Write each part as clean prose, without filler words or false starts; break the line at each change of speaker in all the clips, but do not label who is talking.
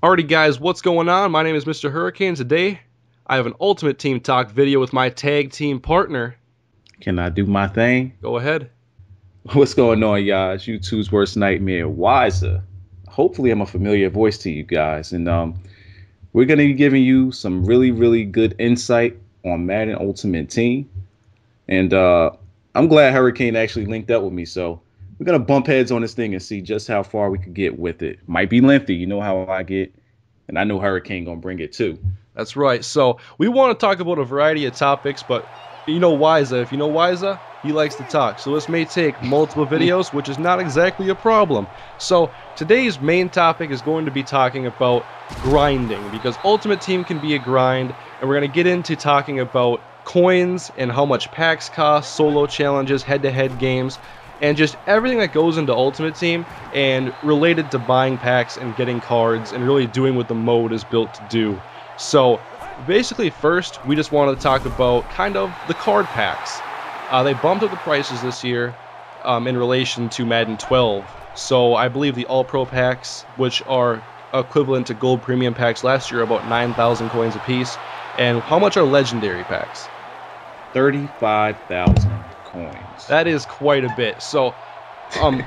Alrighty guys, what's going on? My name is MrHurriicane. Today, I have an Ultimate Team Talk video with my tag team partner.
Can I do my thing?
Go ahead.
What's going on, y'all? It's YouTube's worst nightmare, Wiser. Hopefully, I'm a familiar voice to you guys, and we're gonna be giving you some really good insight on Madden Ultimate Team. And I'm glad Hurricane actually linked up with me, so we're gonna bump heads on this thing and see just how far we could get with it. Might be lengthy, you know how I get, and I know Hurricane gonna bring it too.
That's right. So, we want to talk about a variety of topics, but you know Wiza. If you know Wiza, he likes to talk. So this may take multiple videos, which is not exactly a problem. So today's main topic is going to be talking about grinding, because Ultimate Team can be a grind, and we're going to get into talking about coins and how much packs cost, solo challenges, head-to-head games, and just everything that goes into Ultimate Team and related to buying packs and getting cards and really doing what the mode is built to do. So basically, first, we just wanted to talk about kind of the card packs. They bumped up the prices this year in relation to Madden 12. So I believe the All-Pro packs, which are equivalent to Gold Premium packs last year, are about 9,000 coins apiece. And how much are Legendary packs?
35,000 coins.
That is quite a bit. So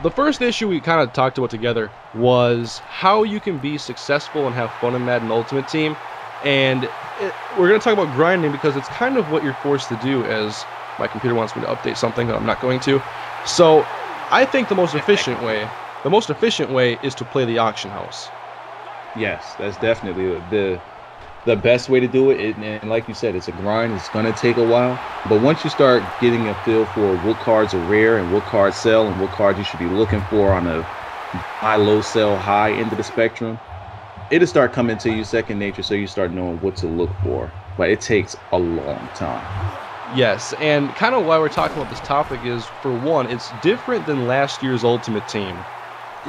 the first issue we kind of talked about together was how you can be successful and have fun in Madden Ultimate Team. And we're going to talk about grinding because it's kind of what you're forced to do, as my computer wants me to update something, but I'm not going to. So I think the most efficient way is to play the auction house.
Yes, that's definitely the best way to do it. And like you said, it's a grind. It's going to take a while. But once you start getting a feel for what cards are rare and what cards sell and what cards you should be looking for on a high, low, sell, high end of the spectrum, it'll start coming to you second nature, so you start knowing what to look for. But it takes a long time.
Yes, and kind of why we're talking about this topic is, for one, it's different than last year's Ultimate Team.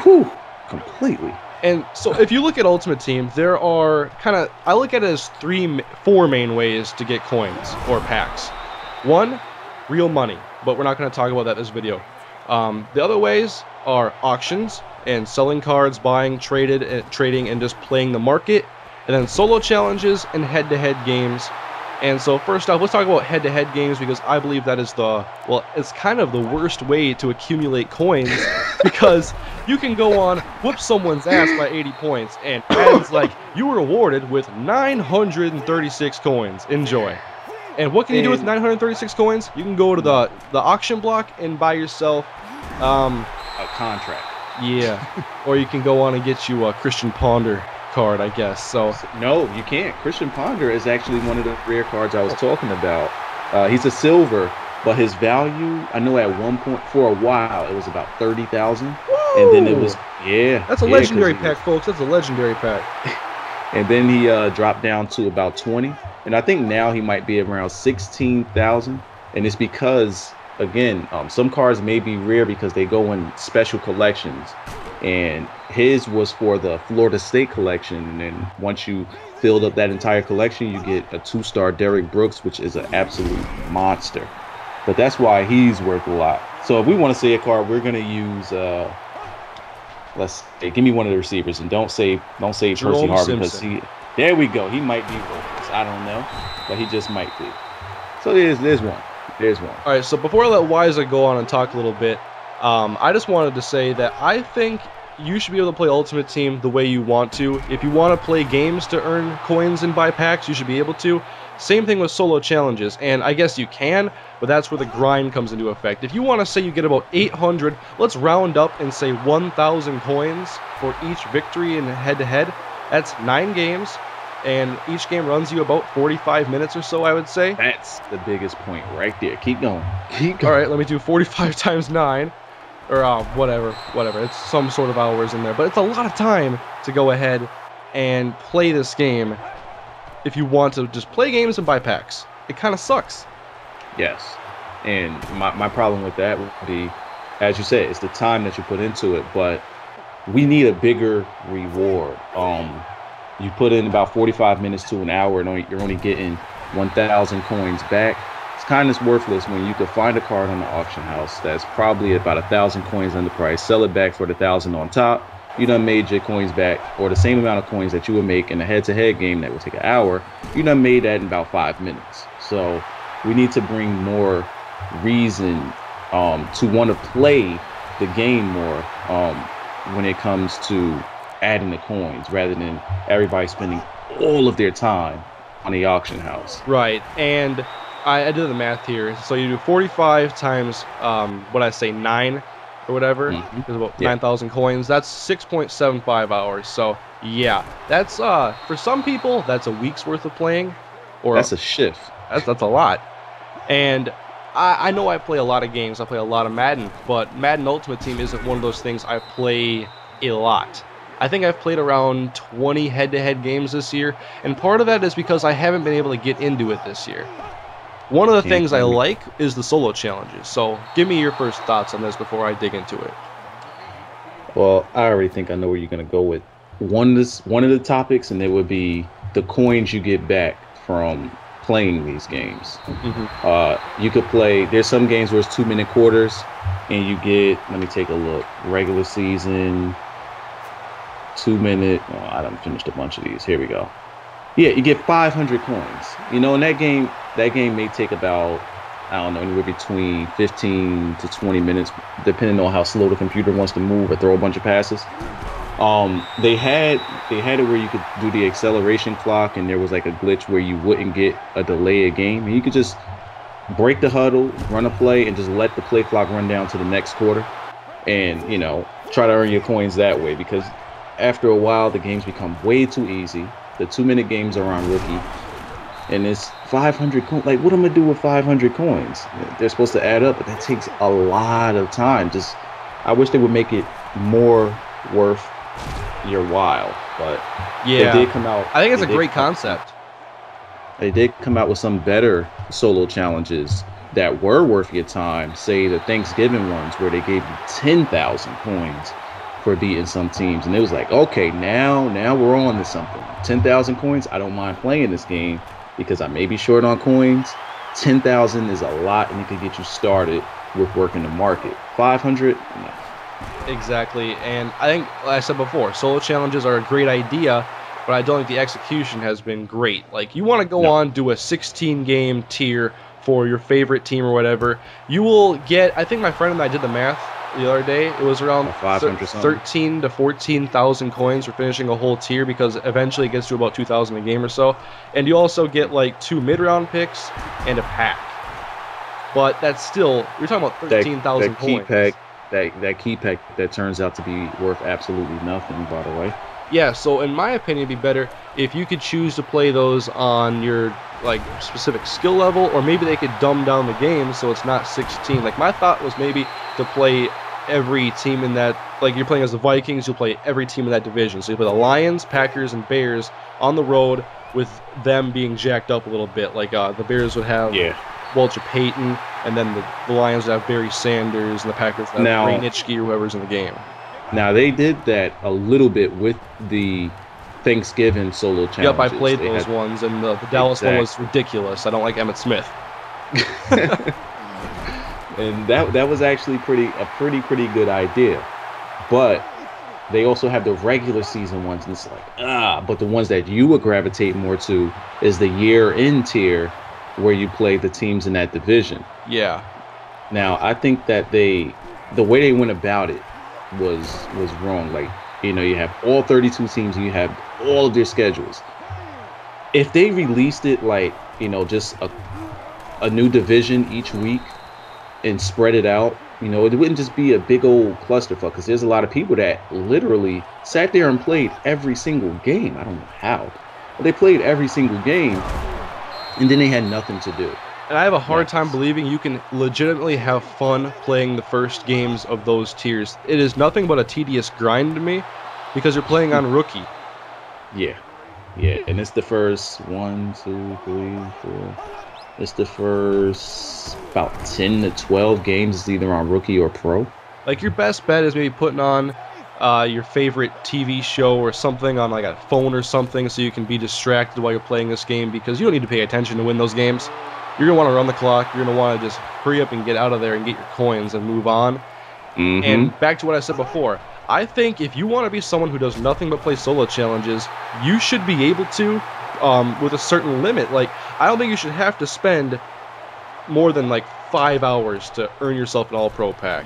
Whew, completely.
And so if you look at Ultimate Team, there are I look at it as four main ways to get coins or packs. One, real money, but we're not going to talk about that in this video. The other ways are auctions and selling cards, buying, trading, and just playing the market. And then solo challenges and head-to-head games. And so first off, let's talk about head-to-head games, because I believe that is it's kind of the worst way to accumulate coins, because you can go on, whoop someone's ass by 80 points, and ads like, you were awarded with 936 coins. Enjoy. And what can you do with 936 coins? You can go to the auction block and buy yourself
a contract.
Yeah. Or you can go on and get you a Christian Ponder card, I guess. So
no, you can't. Christian Ponder is actually one of the rare cards I was talking about. He's a silver, but his value, I know at one point for a while it was about 30,000, and then it was
That's a legendary pack, folks. That's a legendary pack.
And then he dropped down to about 20, and I think now he might be around 16,000, and it's because, again, some cards may be rare because they go in special collections, and his was for the Florida State collection. And then once you filled up that entire collection, you get a 2-star Derrick Brooks, which is an absolute monster. But that's why he's worth a lot. So if we want to say a card, we're gonna use let's say, give me one of the receivers, and don't say Percy Harvin, because there we go. He might be worthless. I don't know, but he just might be. So there's one.
All right, so before I let Wiza go on and talk a little bit, I just wanted to say that I think you should be able to play Ultimate Team the way you want to. If you want to play games to earn coins and buy packs, you should be able to. Same thing with solo challenges, and I guess you can, but that's where the grind comes into effect. If you want to say you get about 800, let's round up and say 1,000 coins for each victory in head-to-head. That's 9 games. And each game runs you about 45 minutes or so, I would say.
That's the biggest point right there. Keep going.
All right, let me do 45 times 9. Or whatever. It's some sort of hours in there. But it's a lot of time to go ahead and play this game if you want to just play games and buy packs. It kind of sucks.
Yes. And my problem with that would be, as you said, it's the time that you put into it. But we need a bigger reward. You put in about 45 minutes to an hour, and you're only getting 1,000 coins back. It's kind of worthless when you could find a card on the auction house that's probably about 1,000 coins under price, sell it back for the 1,000 on top, you done made your coins back, or the same amount of coins that you would make in a head-to-head game that would take an hour. You done made that in about 5 minutes. So we need to bring more reason to want to play the game more when it comes to adding the coins, rather than everybody spending all of their time on the auction house.
Right, and I did the math here. So you do 45 times, what I say, 9 or whatever. It's about 9,000 coins. That's 6.75 hours. So yeah, that's for some people that's a week's worth of playing. Or
that's a shift.
That's a lot. And I know I play a lot of games. I play a lot of Madden, but Madden Ultimate Team isn't one of those things I play a lot. I think I've played around 20 head-to-head games this year, and part of that is because I haven't been able to get into it this year. One of the things I like is the solo challenges. So give me your first thoughts on this before I dig into it.
Well, I already think I know where you're going to go with one of the topics, and it would be the coins you get back from playing these games. You could play, there's some games where it's 2-minute quarters, and you get, let me take a look, regular season, 2-minute, oh, I done finished a bunch of these. Here we go. Yeah, you get 500 coins. You know, in that game may take about, I don't know, anywhere between 15 to 20 minutes, depending on how slow the computer wants to move or throw a bunch of passes. They had it where you could do the acceleration clock, and there was like a glitch where you wouldn't get a delay of game, and you could just break the huddle, run a play, and just let the play clock run down to the next quarter, and you know, try to earn your coins that way. Because after a while, the games become way too easy. The 2-minute games are on rookie, and it's 500 coins. Like, what am I gonna do with 500 coins? They're supposed to add up, but that takes a lot of time. Just, I wish they would make it more worth your while. But
yeah,
they did come out.
I think it's a great concept.
They did come out with some better solo challenges that were worth your time. Say the Thanksgiving ones, where they gave you 10,000 coins for beating some teams, and it was like, okay, now we're on to something. 10,000 coins, I don't mind playing this game because I may be short on coins. 10,000 is a lot, and it could get you started with working the market. 500, no.
Exactly, and I think, like I said before, solo challenges are a great idea, but I don't think the execution has been great. Like, you want to go on, do a 16-game tier for your favorite team or whatever, you will get, I think my friend and I did the math the other day, it was around 13 to 14,000 coins for finishing a whole tier, because eventually it gets to about 2,000 a game or so, and you also get like 2 mid-round picks and a pack. But that's still, you're talking about 13,000 coins.
That key pack that turns out to be worth absolutely nothing, by the way.
Yeah, so in my opinion, it'd be better if you could choose to play those on your like specific skill level, or maybe they could dumb down the game so it's not 16. Like, my thought was maybe to play every team in that, like, you're playing as the Vikings, you'll play every team in that division. So you play the Lions, Packers, and Bears on the road, with them being jacked up a little bit. Like, the Bears would have Walter Payton, and then the Lions would have Barry Sanders, and the Packers would have Ray Nitschke or whoever's in the game.
Now, they did that a little bit with the Thanksgiving solo challenges.
Yep, I played those ones, and the Dallas one was ridiculous. I don't like Emmitt Smith.
And that was actually a pretty good idea. But they also have the regular season ones, and it's like, but the ones that you would gravitate more to is the year-end tier, where you play the teams in that division.
Yeah.
Now, I think that the way they went about it was wrong. Like, you know, you have all 32 teams, and you have all of their schedules. If they released it like, you know, just a new division each week and spread it out, you know, it wouldn't just be a big old clusterfuck, because there's a lot of people that literally sat there and played every single game. I don't know how, but they played every single game, and then they had nothing to do.
And I have a hard time believing you can legitimately have fun playing the first games of those tiers. It is nothing but a tedious grind to me, because you're playing on rookie.
Yeah, and it's the first 1, 2, 3, 4. It's the first about 10 to 12 games. It's either on rookie or pro.
Like, your best bet is maybe putting on your favorite TV show or something on like a phone or something, so you can be distracted while you're playing this game, because you don't need to pay attention to win those games. You're going to want to run the clock. You're going to want to just hurry up and get out of there and get your coins and move on. And back to what I said before, I think if you want to be someone who does nothing but play solo challenges, you should be able to, with a certain limit. Like, I don't think you should have to spend more than like 5 hours to earn yourself an all-pro pack.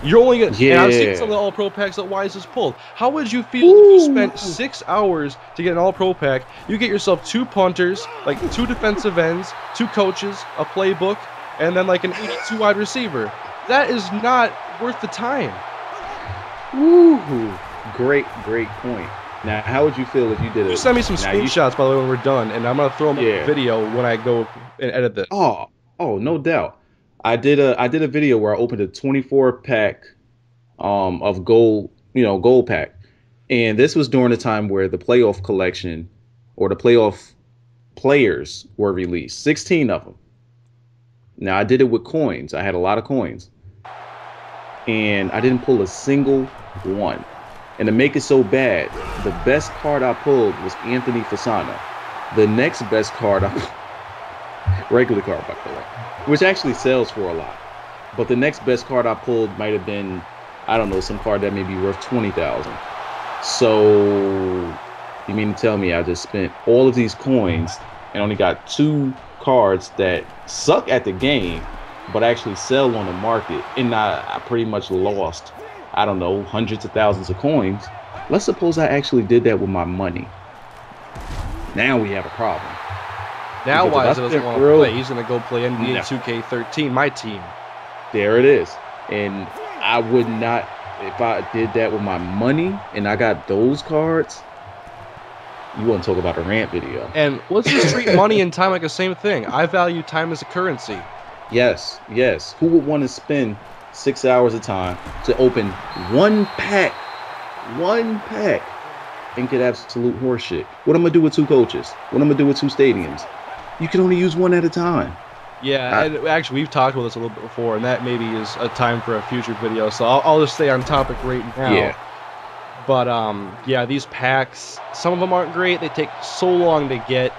You're only gonna, and I've seen some of the all-pro packs that Wise has pulled. How would you feel if you spent 6 hours to get an all-pro pack? You get yourself 2 punters, like 2 defensive ends, 2 coaches, a playbook, and then like an 82 wide receiver. That is not worth the time.
Woo! Great point. Now, how would you feel if you did it?
You send me some screenshots, by the way, when we're done, and I'm gonna throw them in the video when I go and edit this.
Oh, no doubt. I did a video where I opened a 24 pack of gold pack. And this was during the time where the playoff collection or the playoff players were released, 16 of them. Now, I did it with coins. I had a lot of coins. And I didn't pull a single one. And to make it so bad, the best card I pulled was Anthony Fasano. The next best card regular card, by the way, which actually sells for a lot. But the next best card I pulled might have been, I don't know, some card that may be worth 20,000. So you mean to tell me I just spent all of these coins and only got 2 cards that suck at the game, but actually sell on the market, and I pretty much lost, I don't know, hundreds of thousands of coins. Let's suppose I actually did that with my money. Now we have a problem.
Now Wise doesn't want to play. He's going to go play NBA 2K13, my team.
There it is. And I would not, if I did that with my money and I got those cards, you want to talk about a rant video.
And let's just treat money and time like the same thing. I value time as a currency.
Yes. Who would want to spend 6 hours of time to open one pack, and get absolute horseshit? What I'm going to do with 2 coaches? What I'm going to do with 2 stadiums? You can only use one at a time.
Yeah, and actually, we've talked about this a little bit before, and that maybe is a time for a future video, so I'll just stay on topic right now.
Yeah.
But, yeah, these packs, some of them aren't great. They take so long to get,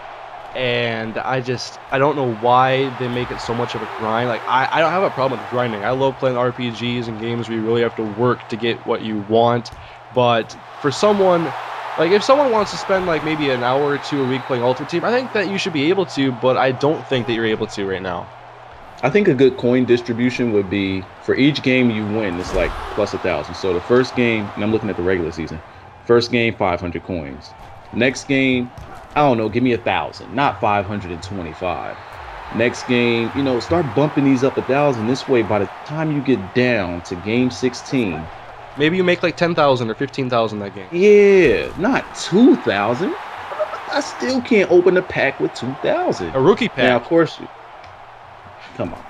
and I don't know why they make it so much of a grind. Like, I don't have a problem with grinding. I love playing RPGs and games where you really have to work to get what you want, but for someone... Like, if someone wants to spend, like, maybe an hour or 2 a week playing Ultimate Team, I think that you should be able to, but I don't think that you're able to right now.
I think a good coin distribution would be, for each game you win, it's like plus 1,000. So the first game, and I'm looking at the regular season, first game, 500 coins. Next game, I don't know, give me 1,000, not 525. Next game, start bumping these up 1,000. This way, by the time you get down to game 16...
Maybe you make like 10,000 or 15,000 that game.
Yeah, not 2,000. I still can't open a pack with 2,000.
A rookie pack.
Now, of course, come on.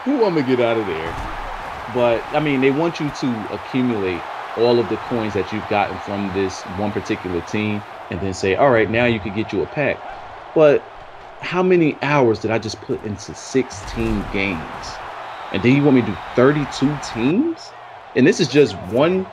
Who want to get out of there? But, I mean, they want you to accumulate all of the coins that you've gotten from this one particular team and then say, all right, now you can get you a pack. But how many hours did I just put into 16 games? And then you want me to do 32 teams? And this is just one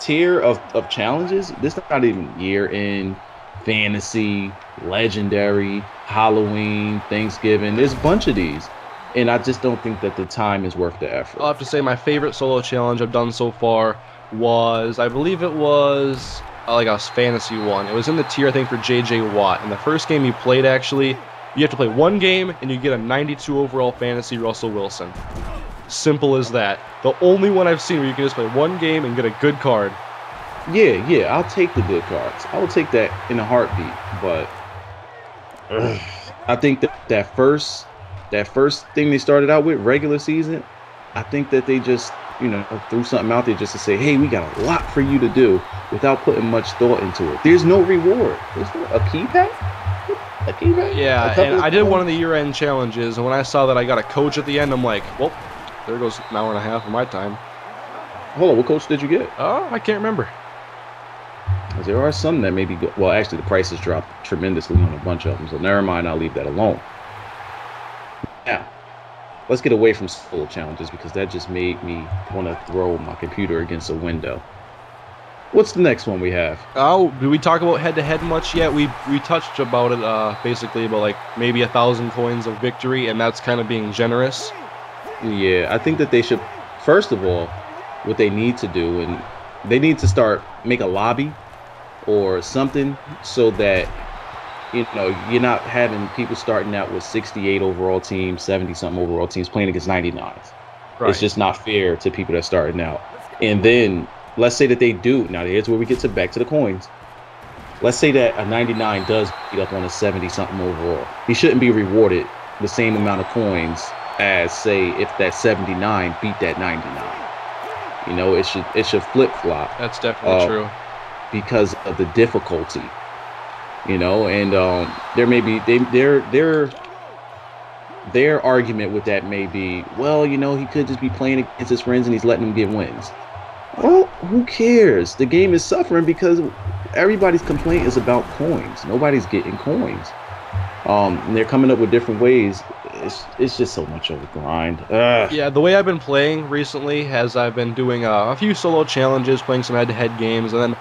tier of challenges. This is not even year-end, fantasy, legendary, Halloween, Thanksgiving. There's a bunch of these. And I just don't think that the time is worth the effort.
I'll have to say my favorite solo challenge I've done so far was, I believe it was like a fantasy one. It was in the tier, I think, for J.J. Watt. And the first game you played, actually... You have to play one game, and you get a 92 overall fantasy Russell Wilson. Simple as that. The only one I've seen where you can just play one game and get a good card.
Yeah, I'll take the good cards. I will take that in a heartbeat. But I think that first thing they started out with, regular season, I think that they just, threw something out there just to say, hey, we got a lot for you to do without putting much thought into it. There's no reward. There's a key pack?
Yeah, and I did one of the year-end challenges, and when I saw that I got a coach at the end, I'm like, well, there goes an hour and a half of my time.
Hold on, what coach did you get?
Oh, I can't remember.
There are some that maybe go, well, actually, the prices dropped tremendously on a bunch of them, so never mind, I'll leave that alone. Now, let's get away from solo challenges, because that just made me want to throw my computer against a window. What's the next one we have?
Oh, did we talk about head-to-head much yet? We touched about it, basically about like maybe 1,000 coins of victory, and that's kind of being generous.
Yeah, I think that they should, first of all, what they need to do, and they need to make a lobby or something so that you're not having people starting out with 68 overall teams, 70 something overall teams playing against 99s. Right. It's just not fair to people that are starting out. And then let's say that they do. Now here's where we get back to the coins. Let's say that a 99 does beat up on a 70 something overall. He shouldn't be rewarded the same amount of coins as, say, if that 79 beat that 99. It should flip flop.
That's definitely true.
Because of the difficulty. And there may be their argument with that may be, well, he could just be playing against his friends and he's letting them get wins. Well, who cares? The game is suffering because everybody's complaint is about coins. Nobody's getting coins. And they're coming up with different ways. It's just so much of a grind. Ugh.
Yeah, the way I've been playing recently I've been doing a few solo challenges, playing some head-to-head games, and then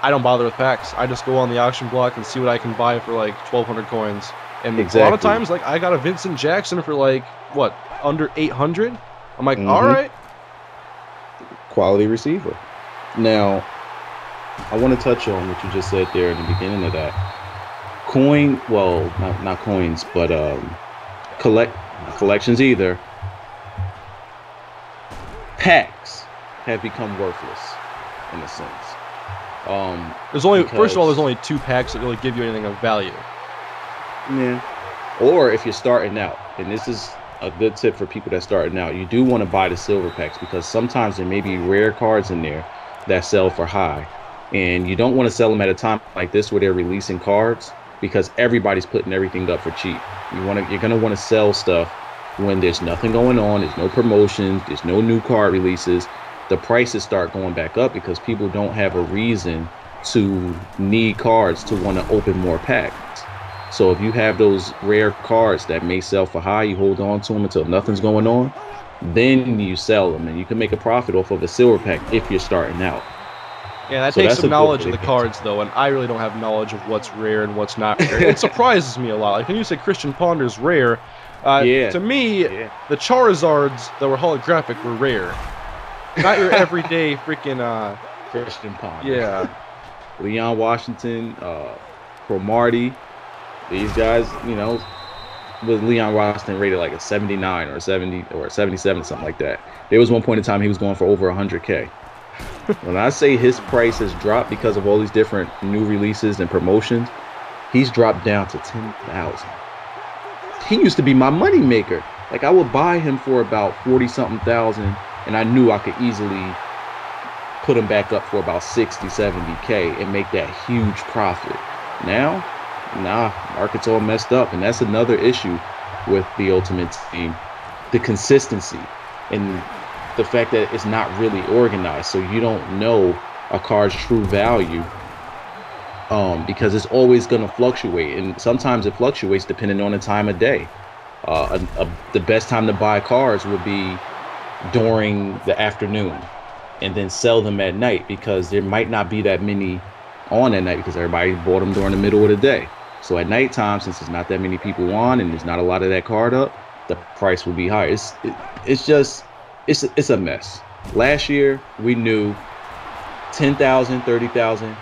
I don't bother with packs. I just go on the auction block and see what I can buy for like 1,200 coins. And a lot of times, like, I got a Vincent Jackson for like, what, under 800? I'm like, all right.
Quality receiver. Now, I want to touch on what you just said there in the beginning of that. Not coins, but collections either. Packs have become worthless in a sense.
First of all, there's only 2 packs that really give you anything of value.
Yeah. Or if you're starting out, and this is a good tip for people that starting out, you do want to buy the silver packs because sometimes there may be rare cards in there that sell for high, and you don't want to sell them at a time like this where they're releasing cards because everybody's putting everything up for cheap. You're gonna want to sell stuff when there's nothing going on, there's no promotions, there's no new card releases. The prices start going back up because people don't have a reason to need cards to want to open more packs. So if you have those rare cards that may sell for high, you hold on to them until nothing's going on, then you sell them, and you can make a profit off of a silver pack if you're starting out.
Yeah, that takes some knowledge of the cards, though, and I really don't have knowledge of what's rare and what's not rare. It surprises me a lot. Like when you say Christian Ponder's rare, to me, the Charizards that were holographic were rare. Not your everyday freaking
Christian Ponder.
Yeah.
Leon Washington, Cromartie. These guys, with Leon Washington rated like a 79 or 70 or 77, something like that. There was one point in time he was going for over 100K. When I say his price has dropped because of all these different new releases and promotions, he's dropped down to 10,000. He used to be my money maker. Like I would buy him for about 40-something thousand, and I knew I could easily put him back up for about 60, 70K and make that huge profit. Now, market's all messed up, and that's another issue with the Ultimate Team. The consistency and the fact that it's not really organized, so you don't know a card's true value because it's always going to fluctuate, and sometimes it fluctuates depending on the time of day. The best time to buy cards would be during the afternoon and then sell them at night because there might not be that many on at night because everybody bought them during the middle of the day. So at nighttime, since there's not that many people on and there's not a lot of that card up, the price will be higher. It's a mess. Last year, we knew 10,000, 30,000,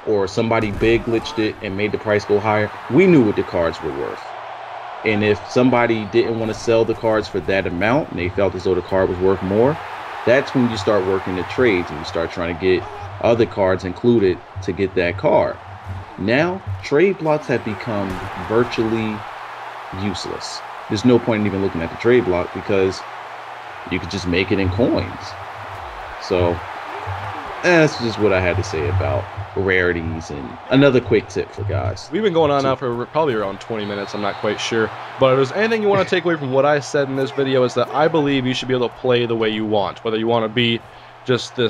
or somebody big glitched it and made the price go higher. We knew what the cards were worth. And if somebody didn't want to sell the cards for that amount and they felt as though the card was worth more, that's when you start working the trades and you start trying to get other cards included to get that card. Now, trade blocks have become virtually useless. There's no point in even looking at the trade block because you could just make it in coins. So that's just what I had to say about rarities. And another quick tip for guys.
We've been going on now for probably around 20 minutes. I'm not quite sure. But if there's anything you want to take away from what I said in this video, is that I believe you should be able to play the way you want. Whether you want to be just the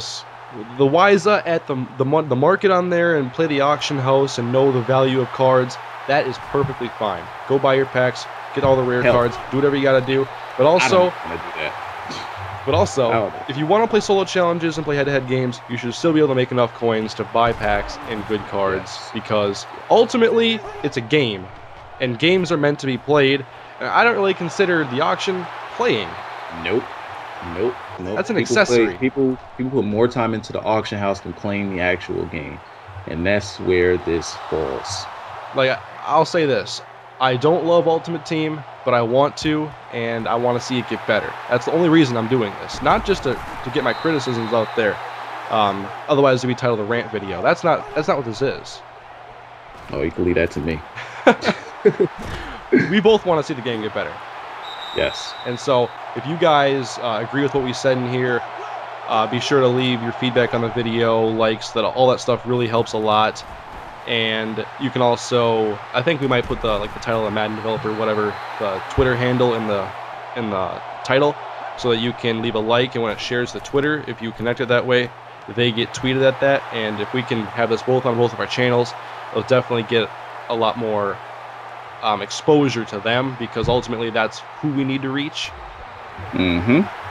Wyza at the market on there and play the auction house and know the value of cards, that is perfectly fine. Go buy your packs, get all the rare cards, do whatever you got to do. But also,
I don't want to do that.
But also, if you want to play solo challenges and play head-to-head games, you should still be able to make enough coins to buy packs and good cards, because ultimately, it's a game, and games are meant to be played. And I don't really consider the auction playing.
Nope. Nope.
That's an
People
accessory.
people put more time into the auction house than playing the actual game, and that's where this falls.
Like, I'll say this. I don't love Ultimate Team, but I want to, and I want to see it get better. That's the only reason I'm doing this. Not just to get my criticisms out there. Otherwise, it'd be titled a rant video. That's not what this is.
Oh, you can leave that to me.
We both want to see the game get better.
Yes.
And so, if you guys agree with what we said in here, be sure to leave your feedback on the video, likes, all that stuff really helps a lot. And you can also, I think we might put the title of Madden developer, whatever, the Twitter handle in the title, so that you can leave a like, and when it shares to Twitter, if you connect it that way, they get tweeted at that. And if we can have this both on both of our channels, it'll definitely get a lot more exposure to them, because ultimately that's who we need to reach.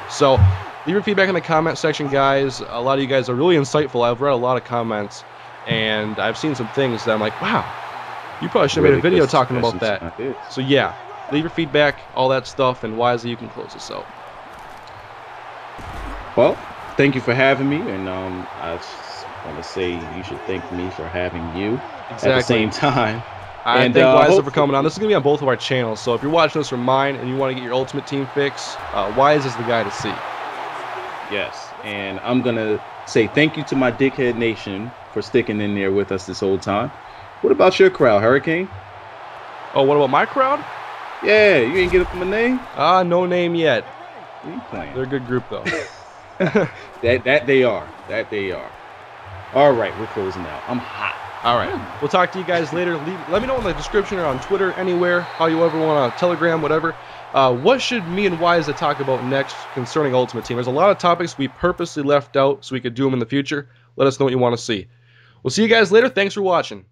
So leave your feedback in the comment section, guys. A lot of you guys are really insightful. I've read a lot of comments, and I've seen some things that I'm like, wow, you probably should have made a video talking about that. So yeah, leave your feedback, all that stuff, and wisely you can close this out.
Well, thank you for having me, and I just want to say you should thank me for having you at the same time.
I thank Wyzanow for coming on. This is going to be on both of our channels, so if you're watching this from mine and you want to get your Ultimate Team fix, Wyz is the guy to see.
Yes, and I'm going to say thank you to my Dickhead Nation for sticking in there with us this whole time. What about your crowd, Hurricane?
Oh, what about my crowd?
Yeah, you ain't get up from a name?
No name yet.
What are you playing?
They're a good group, though.
That they are. That they are. All right, we're closing out. I'm hot.
All right. We'll talk to you guys later. Let me know in the description or on Twitter, anywhere, how you ever want to, Telegram, whatever. What should me and Wyza talk about next concerning Ultimate Team? There's a lot of topics we purposely left out so we could do them in the future. Let us know what you want to see. We'll see you guys later. Thanks for watching.